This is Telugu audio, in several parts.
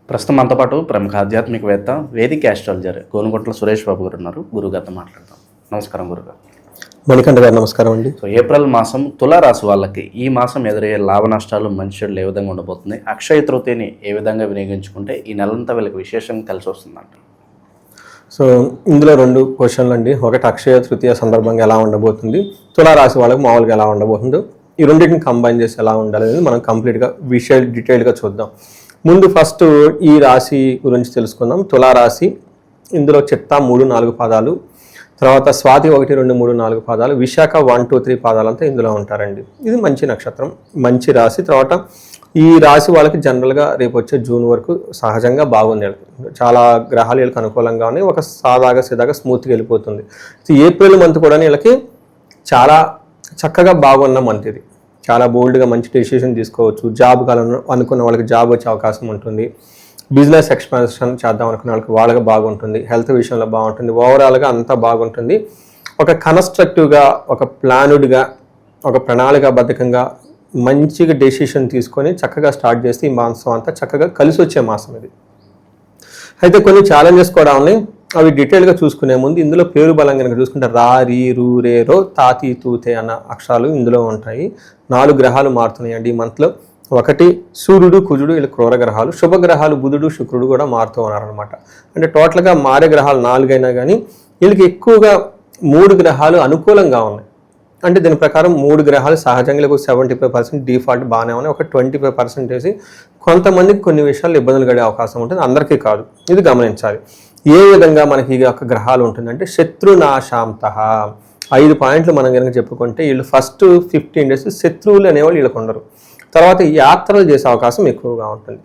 ప్రస్తుతం మనతో పాటు ప్రముఖ ఆధ్యాత్మికవేత్త వేదిక ఆస్ట్రాలజర్ గోనుగొట్ల సురేష్ బాబు గారు ఉన్నారు. గురుగారితో మాట్లాడతాం. నమస్కారం గురుగారు. మణికంఠ గారు నమస్కారం అండి. ఏప్రిల్ మాసం తులారాశి వాళ్ళకి ఈ మాసం ఎదురయ్యే లాభ నష్టాలు మంచి చెడులు ఏ విధంగా ఉండబోతుంది, అక్షయ తృతీయని ఏ విధంగా వినియోగించుకుంటే ఈ నెలంతా వీళ్ళకి విశేషంగా కలిసి వస్తుందంట. సో ఇందులో రెండు క్వశ్చన్లు అండి. ఒకటి అక్షయ తృతీయ సందర్భంగా ఎలా ఉండబోతుంది, తులారాశి వాళ్ళకి మామూలుగా ఎలా ఉండబోతుందో, ఈ రెండింటిని కంబైన్ చేసి ఎలా ఉండాలి అనేది మనం కంప్లీట్గా డీటెయిల్గా చూద్దాం. ముందు ఫస్ట్ ఈ రాశి గురించి తెలుసుకుందాం. తులారాశి, ఇందులో చిత్త 3-4 పాదాలు, తర్వాత స్వాతి 1-2-3-4 పాదాలు, విశాఖ 1-2-3 పాదాలంతా ఇందులో ఉంటారండి. ఇది మంచి నక్షత్రం, మంచి రాశి. తర్వాత ఈ రాశి వాళ్ళకి జనరల్గా రేపు వచ్చే జూన్ వరకు సహజంగా బాగుంది. చాలా గ్రహాలు వీళ్ళకి అనుకూలంగా ఉన్నాయి. ఒక సిదాగా స్మూత్గా వెళ్ళిపోతుంది. ఏప్రిల్ మంత్ కూడా వీళ్ళకి చాలా చక్కగా బాగున్న మంత్ ఇది. చాలా బోల్డ్గా మంచి డెసిషన్ తీసుకోవచ్చు. జాబ్ కాలం అనుకున్న వాళ్ళకి జాబ్ వచ్చే అవకాశం ఉంటుంది. బిజినెస్ ఎక్స్పాన్షన్ చేద్దాం అనుకున్న వాళ్ళకి బాగుంటుంది. హెల్త్ విషయంలో బాగుంటుంది. ఓవరాల్గా అంతా బాగుంటుంది. ఒక కన్స్ట్రక్టివ్గా, ఒక ప్లానుడ్గా, ఒక ప్రణాళికాబద్ధకంగా మంచిగా డెసిషన్ తీసుకొని చక్కగా స్టార్ట్ చేస్తే ఈ మాసం అంతా చక్కగా కలిసి వచ్చే మాసం ఇది. అయితే కొన్ని ఛాలెంజెస్ కూడా ఉన్నాయి. అవి డీటెయిల్గా చూసుకునే ముందు ఇందులో పేరు బలం కనుక చూసుకుంటే రా, రీ, రూ, రే, రో, తాతి, తూతే అన్న అక్షరాలు ఇందులో ఉంటాయి. 4 గ్రహాలు మారుతున్నాయండి ఈ మంత్లో. ఒకటి సూర్యుడు, కుజుడు, వీళ్ళు క్రూర గ్రహాలు. శుభగ్రహాలు బుధుడు, శుక్రుడు కూడా మారుతూ ఉన్నారనమాట. అంటే టోటల్గా మారే గ్రహాలు 4 అయినా కానీ వీళ్ళకి ఎక్కువగా 3 గ్రహాలు అనుకూలంగా ఉన్నాయి. అంటే దీని ప్రకారం 3 గ్రహాలు సహజంగా 75% డిఫాల్ట్ బాగానే ఉన్నాయి. ఒక 25% కొంతమందికి కొన్ని విషయాలు ఇబ్బందులు పడే అవకాశం ఉంటుంది, అందరికీ కాదు. ఇది గమనించాలి. ఏ విధంగా మనకి ఈ యొక్క గ్రహాలు ఉంటుందంటే శత్రునాశాంత 5 పాయింట్లు మనం కనుక చెప్పుకుంటే వీళ్ళు ఫస్ట్ 15 days శత్రువులు అనేవాళ్ళు వీళ్ళకు ఉండరు. తర్వాత యాత్రలు చేసే అవకాశం ఎక్కువగా ఉంటుంది.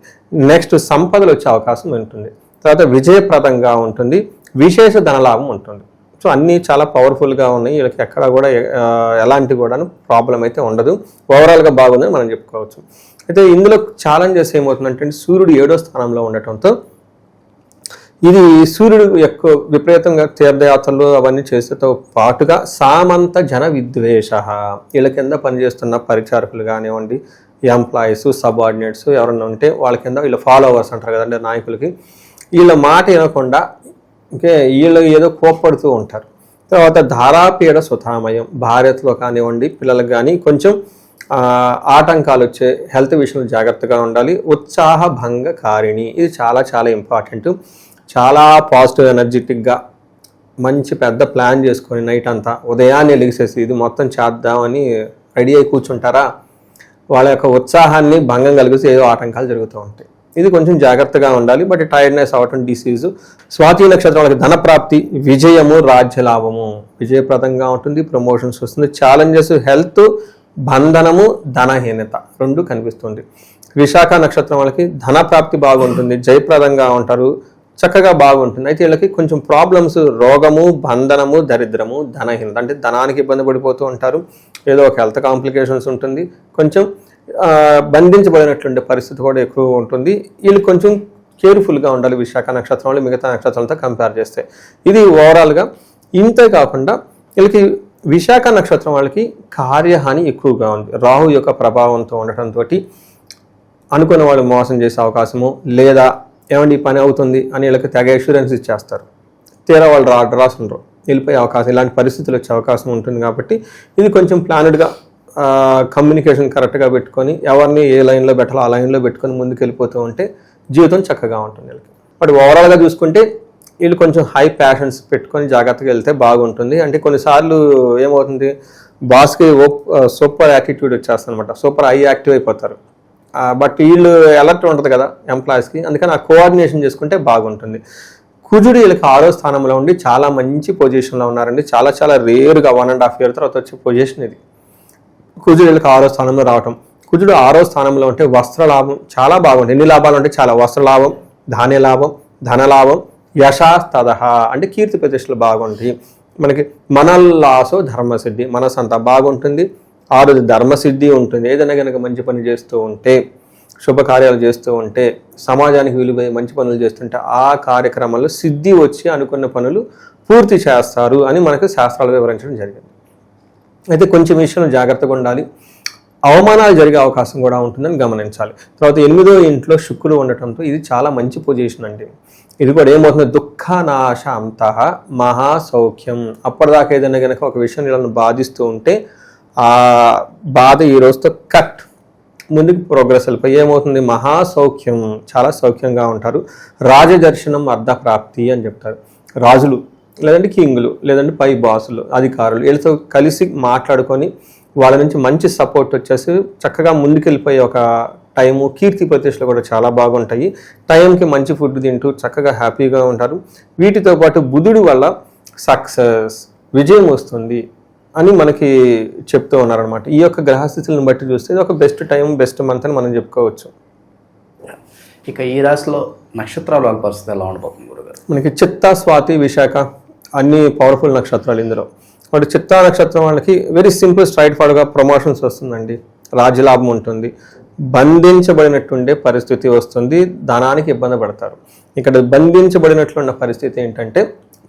నెక్స్ట్ సంపదలు వచ్చే అవకాశం ఉంటుంది. తర్వాత విజయప్రదంగా ఉంటుంది. విశేష ధనలాభం ఉంటుంది. సో అన్నీ చాలా పవర్ఫుల్గా ఉన్నాయి. వీళ్ళకి ఎక్కడ కూడా ఎలాంటి కూడా ప్రాబ్లం అయితే ఉండదు. ఓవరాల్గా బాగుందని మనం చెప్పుకోవచ్చు. అయితే ఇందులో ఛాలెంజెస్ ఏమవుతుందంటే సూర్యుడు 7వ స్థానంలో ఉండటంతో ఇది సూర్యుడు ఎక్కువ విపరీతంగా తీర్థయాత్రలు అవన్నీ చేసేతో పాటుగా సామంత జన విద్వేష, వీళ్ళ కింద పనిచేస్తున్న పరిచారకులు కానివ్వండి, ఎంప్లాయీస్, సబార్డినేట్స్ ఎవరన్నా ఉంటే వాళ్ళ కింద వీళ్ళ ఫాలోవర్స్ అంటారు కదండి నాయకులకి, వీళ్ళ మాట వినకుండా వీళ్ళు ఏదో కోప్పడుతూ ఉంటారు. తర్వాత ధారాపీడ సుతామయం, భార్యతో కానివ్వండి పిల్లలకు కానీ కొంచెం ఆటంకాలు వచ్చే హెల్త్ విషయంలో జాగ్రత్తగా ఉండాలి. ఉత్సాహ భంగకారిణి, ఇది చాలా చాలా ఇంపార్టెంట్. చాలా పాజిటివ్ ఎనర్జెటిక్గా మంచి పెద్ద ప్లాన్ చేసుకొని నైట్ అంతా ఉదయాన్నే లెగిసేసి ఇది మొత్తం చేద్దామని రెడీ అయి కూర్చుంటారా, వాళ్ళ యొక్క ఉత్సాహాన్ని భంగం కలిగిస్తే ఏదో ఆటంకాలు జరుగుతూ ఉంటాయి. ఇది కొంచెం జాగ్రత్తగా ఉండాలి. బట్ టైర్డ్నెస్ అవటం, డిసీజు. స్వాతి నక్షత్రం వాళ్ళకి ధనప్రాప్తి, విజయము, రాజ్యలాభము, విజయప్రదంగా ఉంటుంది. ప్రమోషన్స్ వస్తుంది. ఛాలెంజెస్ హెల్త్, బంధనము, ధనహీనత 2 కనిపిస్తుంది. విశాఖ నక్షత్రం వాళ్ళకి ధనప్రాప్తి బాగుంటుంది. జయప్రదంగా ఉంటారు. చక్కగా బాగుంటుంది. అయితే వీళ్ళకి కొంచెం ప్రాబ్లమ్స్, రోగము, బంధనము, దరిద్రము, ధనహీనత, అంటే ధనానికి ఇబ్బంది పడిపోతూ ఉంటారు. ఏదో ఒక హెల్త్ కాంప్లికేషన్స్ ఉంటుంది. కొంచెం బంధించబడినటువంటి పరిస్థితి కూడా ఎక్కువ ఉంటుంది. వీళ్ళు కొంచెం కేర్ఫుల్గా ఉండాలి విశాఖ నక్షత్రం వాళ్ళు మిగతా నక్షత్రాలతో కంపేర్ చేస్తే. ఇది ఓవరాల్గా. ఇంతే కాకుండా వీళ్ళకి విశాఖ నక్షత్రం వాళ్ళకి కార్యహాని ఎక్కువగా ఉంది. రాహు యొక్క ప్రభావంతో ఉండటంతో అనుకున్న వాళ్ళు మోసం చేసే అవకాశము, లేదా ఏమండి ఈ పని అవుతుంది అని వీళ్ళకి తెగ అష్యూరెన్స్ ఇచ్చేస్తారు. తీరా వాళ్ళు రాసుండ్రు, వెళ్ళిపోయే అవకాశం, ఇలాంటి పరిస్థితులు వచ్చే అవకాశం ఉంటుంది. కాబట్టి ఇది కొంచెం ప్లానెడ్గా కమ్యూనికేషన్ కరెక్ట్గా పెట్టుకొని ఎవరిని ఏ లైన్లో పెట్టాలో ఆ లైన్లో పెట్టుకొని ముందుకు వెళ్ళిపోతూ ఉంటే జీవితం చక్కగా ఉంటుంది వీళ్ళకి. బట్ ఓవరాల్గా చూసుకుంటే వీళ్ళు కొంచెం హై ప్యాషన్స్ పెట్టుకొని జాగ్రత్తగా వెళ్తే బాగుంటుంది. అంటే కొన్నిసార్లు ఏమవుతుంది, బాస్కి సూపర్ యాటిట్యూడ్ వచ్చేస్తుంది అనమాట. సూపర్ హై యాక్టివ్ అయిపోతారు. బట్ వీళ్ళు అలర్ట్ ఉంటుంది కదా ఎంప్లాయీస్కి, అందుకని ఆ కోఆర్డినేషన్ చేసుకుంటే బాగుంటుంది. కుజుడు వీళ్ళకి 6వ స్థానంలో ఉండి చాలా మంచి పొజిషన్లో ఉన్నారండి. చాలా చాలా రేరుగా 1.5 year తర్వాత వచ్చే పొజిషన్ ఇది. కుజుడు వీళ్ళకి 6వ స్థానంలో రావటం. కుజుడు 6వ స్థానంలో ఉంటే వస్త్ర లాభం చాలా బాగుంటుంది. ఎన్ని లాభాలు అంటే చాలా, వస్త్ర లాభం, ధాన్య లాభం, ధనలాభం, యశాస్తదహ అంటే కీర్తి ప్రతిష్టలు బాగుంటాయి. మనకి మనల్లాసో ధర్మసిద్ధి, మనసు అంతా బాగుంటుంది. 6వ ధర్మసిద్ధి ఉంటుంది. ఏదైనా కనుక మంచి పని చేస్తూ ఉంటే, శుభకార్యాలు చేస్తూ ఉంటే, సమాజానికి విలువై మంచి పనులు చేస్తుంటే ఆ కార్యక్రమాల్లో సిద్ధి వచ్చి అనుకున్న పనులు పూర్తి చేస్తారు అని మనకు శాస్త్రాలు వివరించడం జరిగింది. అయితే కొంచెం విషయంలో జాగ్రత్తగా ఉండాలి. అవమానాలు జరిగే అవకాశం కూడా ఉంటుందని గమనించాలి. తర్వాత 8వ ఇంట్లో శుక్రుడు ఉండటంతో ఇది చాలా మంచి పొజిషన్ అండి. ఇది కూడా ఏమవుతుంది, దుఃఖనాశ అంత మహాసౌఖ్యం. అప్పటిదాకా ఏదైనా కనుక ఒక విషయం వీళ్ళని బాధిస్తూ ఉంటే ఆ బాధ ఈ రోజుతో కట్, ముందుకు ప్రోగ్రెస్ వెళ్ళిపోయి ఏమవుతుంది, మహాసౌఖ్యం, చాలా సౌఖ్యంగా ఉంటారు. రాజదర్శనం అర్ధప్రాప్తి అని చెప్తారు. రాజులు లేదంటే కింగులు లేదంటే పై బాసులు అధికారులు వీళ్ళతో కలిసి మాట్లాడుకొని వాళ్ళ నుంచి మంచి సపోర్ట్ వచ్చేసి చక్కగా ముందుకెళ్ళిపోయే ఒక టైము, కీర్తి ప్రతిష్టలు కూడా చాలా బాగుంటాయి. టైంకి మంచి ఫుడ్ తింటూ చక్కగా హ్యాపీగా ఉంటారు. వీటితో పాటు బుధుడు వల్ల సక్సెస్, విజయం వస్తుంది అని మనకి చెప్తూ ఉన్నారనమాట. ఈ యొక్క గ్రహస్థితులను బట్టి చూస్తే ఇది ఒక బెస్ట్ టైం, బెస్ట్ మంత్ అని మనం చెప్పుకోవచ్చు. ఇక ఈ రాశిలో నక్షత్రాల వాళ్ళ పరిస్థితి ఎలా ఉండబోతుంది గురుగారు? మనకి చిత్త, స్వాతి, విశాఖ అన్ని పవర్ఫుల్ నక్షత్రాలు. ఇందులో వాటి చిత్తా నక్షత్రం వాళ్ళకి వెరీ సింపుల్ స్ట్రైట్ ఫార్వర్డ్గా ప్రమోషన్స్ వస్తుందండి, రాజ్యలాభం ఉంటుంది, బంధించబడినట్టుండే పరిస్థితి వస్తుంది, ధనానికి ఇబ్బంది పడతారు. ఇక్కడ బంధించబడినట్లున్న పరిస్థితి ఏంటంటే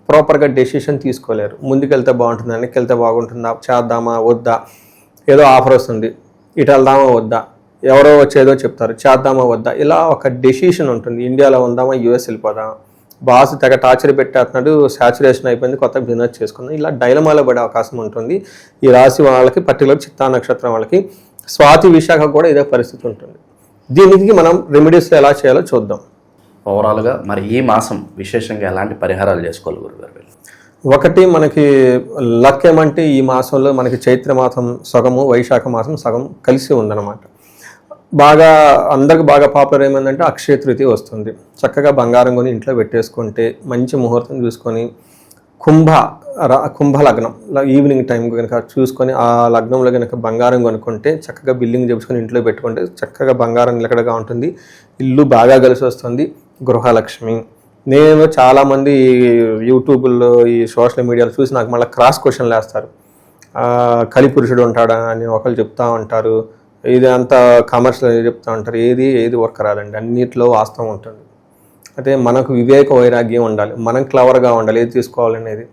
ప్రాపర్గా డెసిషన్ తీసుకోలేరు. ముందుకెళ్తే బాగుంటుంది, వెనక్కి వెళ్తే బాగుంటుందా, చేద్దామా వద్దా, ఏదో ఆఫర్ వస్తుంది ఇటు వెళ్దామా వద్దా, ఎవరో వచ్చేదో చెప్తారు చేద్దామా వద్దా, ఇలా ఒక డెసిషన్ ఉంటుంది. ఇండియాలో ఉందామా, యూఎస్ వెళ్ళిపోదామా, బాస్ తెగ టార్చర్ పెట్టేస్తున్నాడు, సాచురేషన్ అయిపోయింది, కొత్త బిజినెస్ చేసుకుందాం, ఇలా డైలమాలో పడే అవకాశం ఉంటుంది. ఈ రాశి వాళ్ళకి పర్టికులర్ చిత్తా నక్షత్రం వాళ్ళకి. స్వాతి, విశాఖ కూడా ఇదే పరిస్థితి ఉంటుంది. దీనికి మనం రెమెడీస్ ఎలా చేయాలో చూద్దాం. ఓవరాల్గా మరి ఈ మాసం విశేషంగా ఎలాంటి పరిహారాలు చేసుకోవాలి గురుగారు? ఒకటి మనకి లక్ ఏమంటే ఈ మాసంలో మనకి చైత్ర మాసం సగము, వైశాఖ మాసం సగం కలిసి ఉందన్నమాట. బాగా అందరికి బాగా పాపులర్ ఏమైందంటే అక్షయ తృతీయ వస్తుంది. చక్కగా బంగారం కొని ఇంట్లో పెట్టేసుకుంటే మంచి ముహూర్తం చూసుకొని కుంభ లగ్నం ఈవినింగ్ టైం కనుక చూసుకొని ఆ లగ్నంలో కనుక బంగారం కొనుక్కుంటే చక్కగా బిల్లింగ్ చేయించుకొని ఇంట్లో పెట్టుకుంటే చక్కగా బంగారం నిలకడగా ఉంటుంది, ఇల్లు బాగా కలిసి వస్తుంది, గృహలక్ష్మి. నేను చాలామంది యూట్యూబ్లో ఈ సోషల్ మీడియాలో చూసి నాకు మళ్ళీ క్రాస్ క్వశ్చన్లు వేస్తారు. కలిపురుషుడు ఉంటాడా అని ఒకళ్ళు చెప్తా ఉంటారు, ఇది అంతా కమర్షియల్ చెప్తూ ఉంటారు. ఏది వర్క్ రాదండి, అన్నిట్లో వాస్తవం ఉంటుంది. అయితే మనకు వివేక వైరాగ్యం ఉండాలి, మనం క్లవర్గా ఉండాలి, ఏది తీసుకోవాలనేది.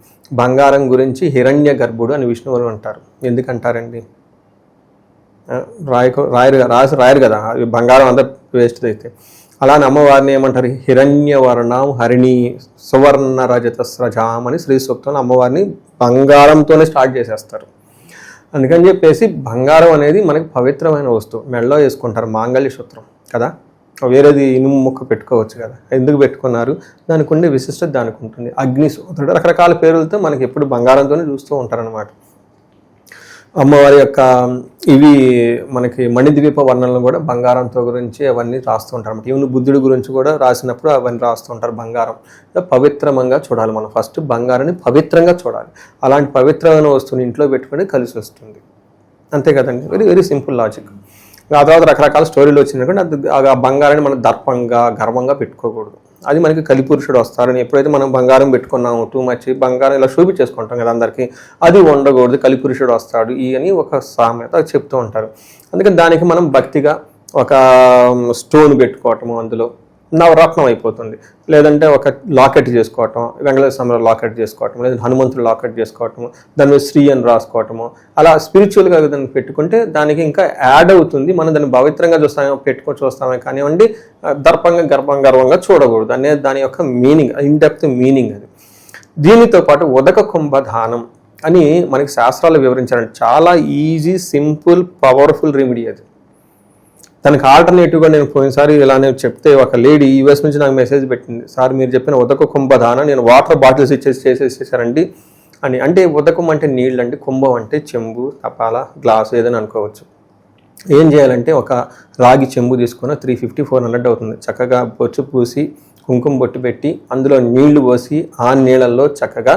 బంగారం గురించి హిరణ్య గర్భుడు అని విష్ణువులు అంటారు. ఎందుకంటారండి, రాయరు కదా, బంగారం అంతా వేస్ట్ అయితే. అలానే అమ్మవారిని ఏమంటారు, హిరణ్యవర్ణం హరిణి సువర్ణ రజత స్రజాం అని శ్రీ సూక్తంలో అమ్మవారిని బంగారంతోనే స్టార్ట్ చేసేస్తారు. అందుకని చెప్పేసి బంగారం అనేది మనకి పవిత్రమైన వస్తువు, మెడలో వేసుకుంటారు, మాంగళ్య సూత్రం కదా, వేరేది ఇనుము ముక్క పెట్టుకోవచ్చు కదా, ఎందుకు పెట్టుకున్నారు, దానికి ఉండే విశిష్టత దానికి ఉంటుంది. అగ్నిసూత్రుడు, రకరకాల పేర్లతో మనకి ఎప్పుడు బంగారంతోనే చూస్తూ ఉంటారనమాట. అమ్మవారి యొక్క ఇవి మనకి మణిద్వీప వర్ణనలు కూడా బంగారంతో గురించి అవన్నీ రాస్తూ ఉంటారు అన్నమాట. ఈవెన్ బుద్ధుడి గురించి కూడా రాసినప్పుడు అవన్నీ రాస్తూ ఉంటారు. బంగారం పవిత్రంగా చూడాలి, మనం ఫస్ట్ బంగారాన్ని పవిత్రంగా చూడాలి. అలాంటి పవిత్రమైన వస్తువుని ఇంట్లో పెట్టుకుని కలిసి వస్తుంది, అంతే కదండి. Very very simple logic. ఆ తర్వాత రకరకాల స్టోరీలు వచ్చినాయి. ఆ బంగారాన్ని మనం దర్పంగా గర్వంగా పెట్టుకోకూడదు. అది మనకి కలిపురుషుడు వస్తారని ఎప్పుడైతే మనం బంగారం పెట్టుకున్నాము టూ మచ్, బంగారం ఇలా చూపించేసుకుంటాం కదా అందరికీ, అది ఉండకూడదు, కలిపురుషుడు వస్తాడు అని ఒక సామెత చెప్తూ ఉంటారు. అందుకని దానికి మనం భక్తిగా ఒక స్టోన్ పెట్టుకోవటము, అందులో నవరత్నం అయిపోతుంది. లేదంటే ఒక లాకెట్ చేసుకోవటం, వెంకటేశ్వర స్వామి లాకెట్ చేసుకోవటం, లేదా హనుమంతుడు లాకెట్ చేసుకోవటము, దాని మీద శ్రీ అని రాసుకోవటము, అలా స్పిరిచువల్గా దాన్ని పెట్టుకుంటే దానికి ఇంకా యాడ్ అవుతుంది. మనం దాన్ని పవిత్రంగా చూస్తామే కానివ్వండి, గర్వంగా చూడకూడదు అనేది దాని యొక్క మీనింగ్, ఇన్డెప్త్ మీనింగ్ అది. దీనితో పాటు ఉదక కుంభదానం అని మనకి శాస్త్రాలు వివరించారంటే చాలా ఈజీ, సింపుల్, పవర్ఫుల్ రెమెడీ అది. దానికి ఆల్టర్నేటివ్గా నేను పోయినసారి ఇలానే చెప్తే ఒక లేడీ యూఎస్ నుంచి నాకు మెసేజ్ పెట్టింది, సార్ మీరు చెప్పిన ఉదక కుంభదానం నేను వాటర్ బాటిల్స్ చేసేసారండి అని. అంటే ఉదకం అంటే నీళ్ళు అండి, కుంభం అంటే చెంబు, తపాల, గ్లాసు ఏదైనా అనుకోవచ్చు. ఏం చేయాలంటే ఒక రాగి చెంబు తీసుకున్న 350-400 అవుతుంది. చక్కగా బొచ్చు పూసి కుంకుమ బొట్టు పెట్టి అందులో నీళ్లు పోసి ఆ నీళ్ళల్లో చక్కగా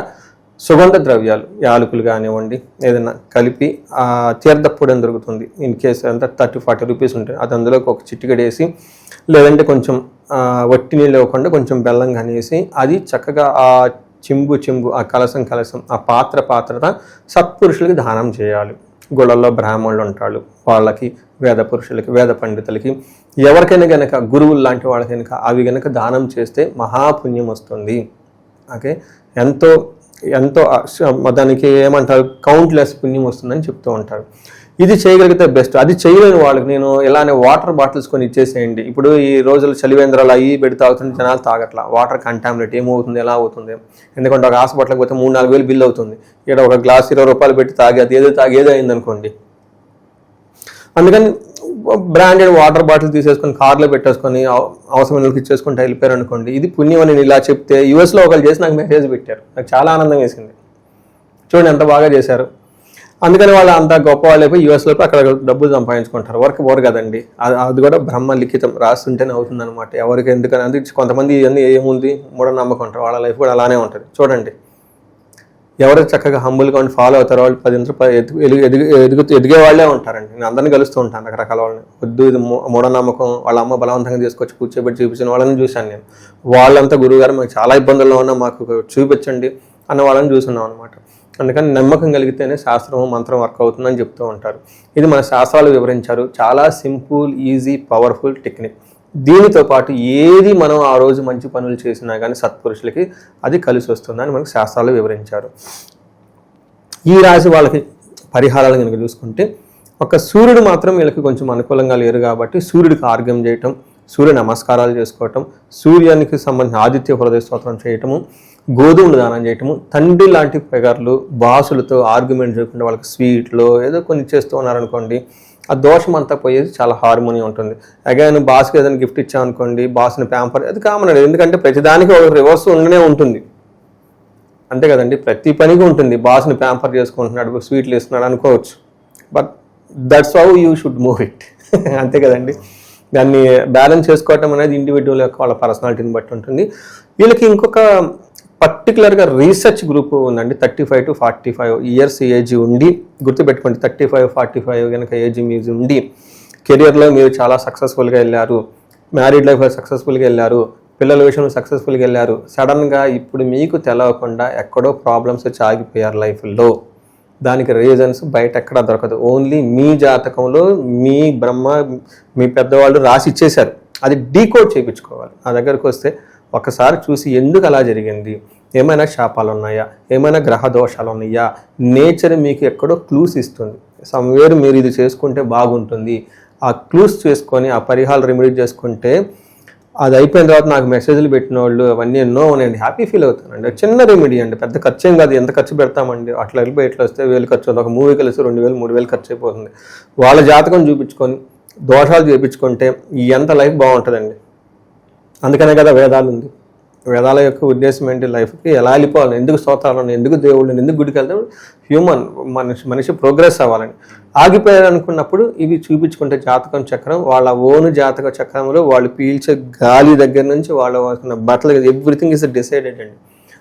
సుగంధ ద్రవ్యాలు, యాలకులు కానివ్వండి ఏదైనా కలిపి ఆ తీర్థపొడి అని దొరుకుతుంది, ఇన్ కేసు అంతా 30-40 రూపీస్ ఉంటుంది, అది అందులోకి ఒక చిటికెడేసి, లేదంటే కొంచెం వట్టి నీళ్ళు ఇవ్వకుండా కొంచెం బెల్లం కానివేసి అది చక్కగా ఆ చెంబు ఆ కలసం ఆ పాత్ర సత్పురుషులకి దానం చేయాలి. గుళ్ళల్లో బ్రాహ్మణులు ఉంటారు, వాళ్ళకి, వేద పురుషులకి, వేద పండితులకి, ఎవరికైనా కనుక గురువులు లాంటి వాళ్ళకి కనుక అవి కనుక దానం చేస్తే మహాపుణ్యం వస్తుంది. ఓకే, ఎంతో దానికి ఏమంటారు, కౌంట్లెస్ పుణ్యం వస్తుందని చెప్తూ ఉంటారు. ఇది చేయగలిగితే బెస్ట్. అది చేయలేని వాళ్ళకి నేను ఇలానే వాటర్ బాటిల్స్ కొని ఇచ్చేసేయండి. ఇప్పుడు ఈ రోజులు చలివేంద్రాలు అవి పెట్టి తాగుతుంది, జనాలు తాగట్లా. వాటర్ కంటామినేట్ ఏమవుతుంది, ఎలా అవుతుంది? ఎందుకంటే ఒక హాస్పిటల్కి పోతే 3-4 వేలు బిల్ అవుతుంది. ఇక్కడ ఒక గ్లాస్ 20 రూపాయలు పెట్టి తాగి అది ఏదో అయింది అనుకోండి. అందుకని బ్రాండెడ్ వాటర్ బాటిల్ తీసేసుకొని కార్లో పెట్టేసుకొని అవసరమైన వాళ్ళకి ఇచ్చేసుకుంటే వెళ్ళిపోయారు అనుకోండి. ఇది పుణ్యం అని నేను ఇలా చెప్తే యూఎస్లో ఒకళ్ళు చేసి నాకు మెసేజ్ పెట్టారు. నాకు చాలా ఆనందం వేసింది. చూడండి ఎంత బాగా చేశారు. అందుకని వాళ్ళు అంత గొప్ప వాళ్ళు అయిపోయి యూఎస్లో అక్కడ డబ్బులు సంపాదించుకుంటారు. వర్క్ బోర్ కదండి, అది కూడా బ్రహ్మ లిఖితం, రాస్తుంటేనే అవుతుంది అనమాట. ఎవరికి ఎందుకని అందుకే కొంతమంది ఇవన్నీ ఏముంది మూఢనమ్మకం ఉంటారు, వాళ్ళ లైఫ్ కూడా అలానే ఉంటుంది. చూడండి ఎవరు చక్కగా హంబుల్గా ఉండి ఫాలో అవుతారో వాళ్ళు 10 ఎదిగే వాళ్ళే ఉంటారండి. నేను అందరినీ కలుస్తూ ఉంటాను రకరకాల వాళ్ళని. వద్దు ఇది మూఢనమ్మకం, వాళ్ళ అమ్మ బలవంతంగా తీసుకొచ్చి కూర్చోబెట్టి చూపించిన వాళ్ళని చూశాను నేను. వాళ్ళంతా గురువుగారు మాకు చాలా ఇబ్బందుల్లో ఉన్నా మాకు చూపించండి అన్న వాళ్ళని చూస్తున్నాం అనమాట. అందుకని నమ్మకం కలిగితేనే శాస్త్రం మంత్రం వర్క్ అవుతుందని చెప్తూ ఉంటారు. ఇది మన శాస్త్రాలు వివరించారు. చాలా సింపుల్, ఈజీ, పవర్ఫుల్ టెక్నిక్. దీనితో పాటు ఏది మనం ఆ రోజు మంచి పనులు చేసినా కానీ సత్పురుషులకి అది కలిసి వస్తుందని మనకు శాస్త్రాలు వివరించారు. ఈ రాశి వాళ్ళకి పరిహారాలు కనుక చూసుకుంటే, ఒక సూర్యుడు మాత్రం వీళ్ళకి కొంచెం అనుకూలంగా లేరు కాబట్టి సూర్యుడికి ఆర్ఘ్యం చేయటం, సూర్య నమస్కారాలు చేసుకోవటం, సూర్యానికి సంబంధించిన ఆదిత్య హృదయ స్తోత్రం చేయటము, గోధుమలు దానం చేయటము, తండ్రి లాంటి పెగర్లు బాసులతో ఆర్గ్యుమెంట్ చేయకుండా వాళ్ళకి స్వీట్లో ఏదో కొన్ని చేస్తూ ఉన్నారనుకోండి, ఆ దోషం అంతా పోయేది, చాలా హార్మోనీ ఉంటుంది. అగైన్ బాస్కి ఏదైనా గిఫ్ట్ ఇచ్చామనుకోండి, బాస్ని ప్యాంపర్, అది కామన్ అండి. ఎందుకంటే ప్రతిదానికి ఒక రివర్స్ ఉండనే ఉంటుంది, అంతే కదండి. ప్రతి పనికి ఉంటుంది. బాస్ని ప్యాంపర్ చేసుకుంటున్నాడు, స్వీట్లు ఇస్తున్నాడు అనుకోవచ్చు, but that's how you should move it. అంతే కదండి. దాన్ని బ్యాలెన్స్ చేసుకోవటం అనేది ఇండివిజువల్ యొక్క వాళ్ళ పర్సనాలిటీని బట్టి ఉంటుంది. వీళ్ళకి ఇంకొక పర్టికులర్గా రీసెర్చ్ గ్రూప్ ఉందండి. 35 to 45 ఇయర్స్ ఏజ్ ఉండి, గుర్తుపెట్టుకోండి, 35-45 కనుక ఏజ్ మీజ్ ఉండి కెరియర్లో మీరు చాలా సక్సెస్ఫుల్గా వెళ్ళారు, మ్యారీడ్ లైఫ్లో సక్సెస్ఫుల్గా వెళ్ళారు, పిల్లల విషయంలో సక్సెస్ఫుల్గా వెళ్ళారు, సడన్గా ఇప్పుడు మీకు తెలవకుండా ఎక్కడో ప్రాబ్లమ్స్ వచ్చి ఆగిపోయారు లైఫ్లో. దానికి రీజన్స్ బయట ఎక్కడా దొరకదు. ఓన్లీ మీ జాతకంలో మీ బ్రహ్మ, మీ పెద్దవాళ్ళు రాసి ఇచ్చేశారు. అది డీకోడ్ చేయించుకోవాలి. ఆ దగ్గరకు వస్తే ఒకసారి చూసి ఎందుకు అలా జరిగింది, ఏమైనా శాపాలు ఉన్నాయా, ఏమైనా గ్రహ దోషాలు ఉన్నాయా, నేచర్ మీకు ఎక్కడో క్లూస్ ఇస్తుంది. సమ్వేర్ మీరు ఇది చేసుకుంటే బాగుంటుంది, ఆ క్లూస్ చేసుకొని ఆ పరిహారాలు రెమెడీ చేసుకుంటే అది అయిపోయిన తర్వాత నాకు మెసేజ్లు పెట్టిన వాళ్ళు అవన్నీ ఎన్నో నేను హ్యాపీ ఫీల్ అవుతానండి. చిన్న రెమెడీ అండి, పెద్ద ఖర్చు ఏం కాదు. ఎంత ఖర్చు పెడతామండి, అట్లా వెళ్ళిపోయి ఇట్లా వస్తే 1000 ఖర్చు అవుతుంది. ఒక మూవీకి కలిసి 2000-3000 ఖర్చు అయిపోతుంది. వాళ్ళ జాతకం చూపించుకొని దోషాలు చేయించుకుంటే ఎంత లైఫ్ బాగుంటుందండి. అందుకనే కదా వేదాలు ఉంది. వేదాల యొక్క ఉద్దేశం ఏంటి, లైఫ్కి ఎలా వెళ్ళిపోవాలి, ఎందుకు స్తోత్రాలను, ఎందుకు దేవుళ్ళని, ఎందుకు గుడికి వెళ్తాం, హ్యూమన్ మనిషి ప్రోగ్రెస్ అవ్వాలని. ఆగిపోయారు అనుకున్నప్పుడు ఇవి చూపించుకుంటే జాతకం చక్రం, వాళ్ళ ఓను జాతక చక్రంలో వాళ్ళు పీల్చే గాలి దగ్గర నుంచి వాళ్ళు వాడుకున్న బట్టలు, ఎవ్రీథింగ్ ఇస్ డిసైడెడ్ అండి.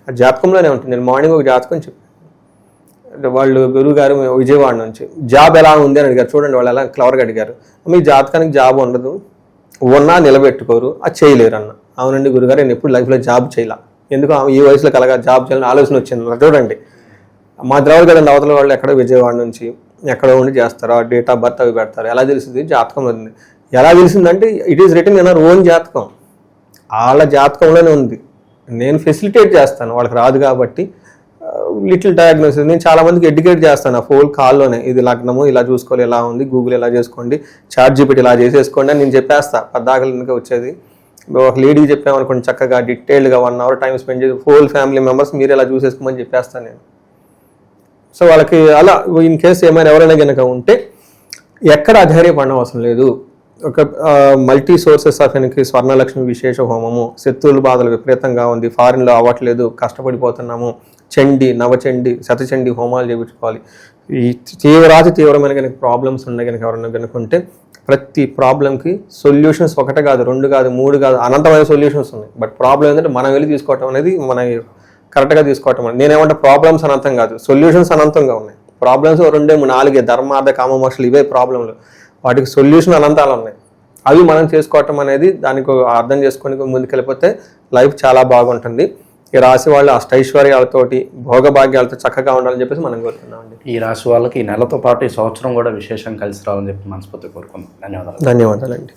ఆ జాతకంలోనే ఉంటుంది. నేను మార్నింగ్ ఒక జాతకం చెప్పాను, వాళ్ళు గురువు గారు విజయవాడ నుంచి జాబ్ ఎలా ఉంది అని అడిగారు. చూడండి వాళ్ళు ఎలా క్లవర్గా అడిగారు, మీ జాతకానికి జాబ్ ఉండదు, ఉన్నా నిలబెట్టుకోరు, అది చేయలేరు అన్న. అవునండి గురుగారు, నేను ఎప్పుడు లైఫ్లో జాబ్ చేయాల, ఎందుకు ఈ వయసులో కలగా జాబ్ చేయాలని ఆలోచన వచ్చింది. చూడండి మా ద్రవర్ కదండి, అవతల వాళ్ళు ఎక్కడో విజయవాడ నుంచి ఎక్కడో ఉండి చేస్తారు, ఆ డేట్ ఆఫ్ బర్త్ అవి పెడతారు. ఎలా తెలిసింది, జాతకం ఉంది. ఎలా తెలిసిందంటే it is return in our own జాతకం, వాళ్ళ జాతకంలోనే ఉంది. నేను ఫెసిలిటేట్ చేస్తాను, వాళ్ళకి రాదు కాబట్టి లిటిల్ డయాగ్నోసిస్ నేను చాలా మందికి ఎడ్యుకేట్ చేస్తాను. ఆ ఫోన్ కాల్లోనే ఇది లగ్నము ఇలా చూసుకోవాలి, ఎలా ఉంది, గూగుల్ ఎలా చేసుకోండి, చాట్ జీపీటీ ఇలా చేసేసుకోండి అని నేను చెప్పేస్తా. పద్దాకలు ఇంకా వచ్చేది ఒక లేడీకి చెప్పామనుకోండి, చక్కగా డీటెయిల్డ్గా 1 hour టైం స్పెండ్ చేసి హోల్ ఫ్యామిలీ మెంబర్స్ మీరు ఎలా చూసేసుకోమని చెప్పేస్తాను నేను. సో వాళ్ళకి అలా ఇన్ కేసు ఏమైనా ఎవరైనా కనుక ఉంటే ఎక్కడ అధైర్యపడడం అవసరం లేదు. ఒక మల్టీ సోర్సెస్ ఆఫ్ ఎనకి స్వర్ణలక్ష్మి విశేష హోమము, శత్రువుల బాధలు విపరీతంగా ఉంది, ఫారిన్లో అవ్వట్లేదు, కష్టపడిపోతున్నాము, చండి, నవచండి, శతచండి హోమాలు చేయించుకోవాలి. ఈ తీవ్రమైన కనుక ప్రాబ్లమ్స్ ఉన్నాయి కనుక ఎవరైనా కనుకుంటే ప్రతి ప్రాబ్లంకి సొల్యూషన్స్ 1 కాదు, 2 కాదు, 3 కాదు, అనంతమైన సొల్యూషన్స్ ఉన్నాయి. బట్ ప్రాబ్లం ఏంటంటే మనం వెళ్ళి తీసుకోవటం అనేది మన కరెక్ట్గా తీసుకోవటం అనేది. నేనేమంటే ప్రాబ్లమ్స్ అనంతం కాదు, సొల్యూషన్స్ అనంతంగా ఉన్నాయి. ప్రాబ్లమ్స్ 2, 3, 4 ధర్మార్థ కామమోక్షాలు ఇవే ప్రాబ్లంలు, వాటికి సొల్యూషన్ అనంతాలు ఉన్నాయి. అవి మనం చేసుకోవటం అనేది దానికి అర్థం చేసుకొని ముందుకెళ్ళిపోతే లైఫ్ చాలా బాగుంటుంది. ఈ రాశి వాళ్ళు అష్టైశ్వర్యాలతోటి భోగభాగ్యాలతో చక్కగా ఉండాలని చెప్పేసి మనం కోరుకున్నామండి. ఈ రాశి వాళ్ళకి ఈ నెలతో పాటు ఈ సంవత్సరం కూడా విశేషం కలిసి రావాలని చెప్పి మనస్ఫూర్తి కోరుకున్నాం. ధన్యవాదాలండి.